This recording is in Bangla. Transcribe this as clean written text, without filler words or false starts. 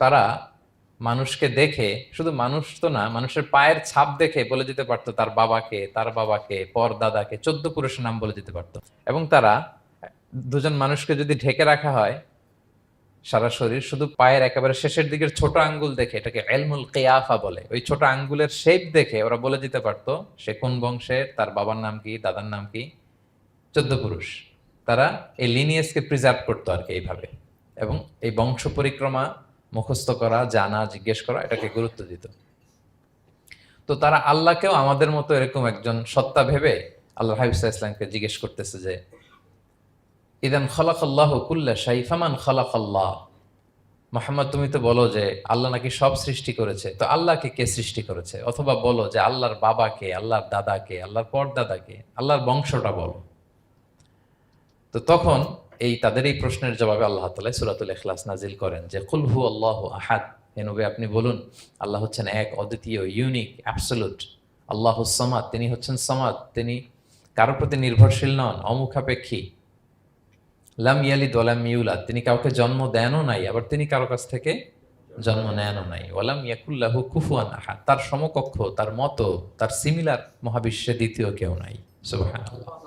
তারা মানুষকে দেখে, শুধু মানুষ তো না, মানুষের পায়ের ছাপ দেখে বলে দিতে পারতো তার বাবাকে, তার বাবাকে, পর দাদাকে, 14 পুরুষের নাম বলে দিতে পারতো। এবং তারা দুজন মানুষকে যদি ঢেকে রাখা হয় সারা শরীর, শুধু পায়ের একেবারে শেষের দিকের ছোট আঙ্গুল দেখে, এটাকে এলমুল কিয়াফা বলে, ওই ছোট আঙ্গুলের শেপ দেখে ওরা বলে দিতে পারতো সে কোন বংশের, তার বাবার নাম কি, দাদার নাম কি। 14 পুরুষ। তারা এই লিনিয়েজকে প্রিজার্ভ করতো আর কি এইভাবে। এবং এই বংশ পরিক্রমা মুখস্থ করা, জানা, জিজ্ঞেস করা, এটাকে গুরুত্ব দিত। তো তারা আল্লাহকেও আমাদের মতো এরকম একজন সত্তা ভেবে আল্লাহ হাবিব সাল্লাল্লাহু আলাইহি ওয়াসাল্লামকে জিজ্ঞেস করতেছে যে ইদান খালাকাল্লাহু কুল্লা শাই ফামান খালাকাল্লাহ। মোহাম্মদ, তুমি তো বলো যে আল্লাহ নাকি সব সৃষ্টি করেছে, তো আল্লাহকে কে সৃষ্টি করেছে? অথবা বলো যে আল্লাহর বাবাকে, আল্লাহর দাদাকে, আল্লাহর পরদাদাকে, আল্লাহর বংশটা বলো। তো তখন তাদের এই প্রশ্নের জবাবে আল্লাহ তাআলা সূরাতুল ইখলাস নাজিল করেন যে কুল হু আল্লাহু আহাদ। হে নবী, আপনি বলুন আল্লাহ হচ্ছেন এক, অদ্বিতীয়, ইউনিক, অ্যাবসোলুট। আল্লাহুস সামাদ, তিনি হচ্ছেন সামাদ, তিনি কারোর প্রতি নির্ভরশীল নন, অমুখাপেক্ষী। লাম ইয়ালিদ ওয়া লাম ইউলাদ, তিনি কাউকে জন্ম দেনও নাই, আবার তিনি কারো কাছ থেকে জন্ম নেনও নাই। ওয়ালাম ইয়াকুল্লাহু কুফুয়ান আহাদ, তার সমকক্ষ, তার মতো, তার সিমিলার মহাবিশ্বে দ্বিতীয় কেউ নাই। সুবহানাল্লাহ।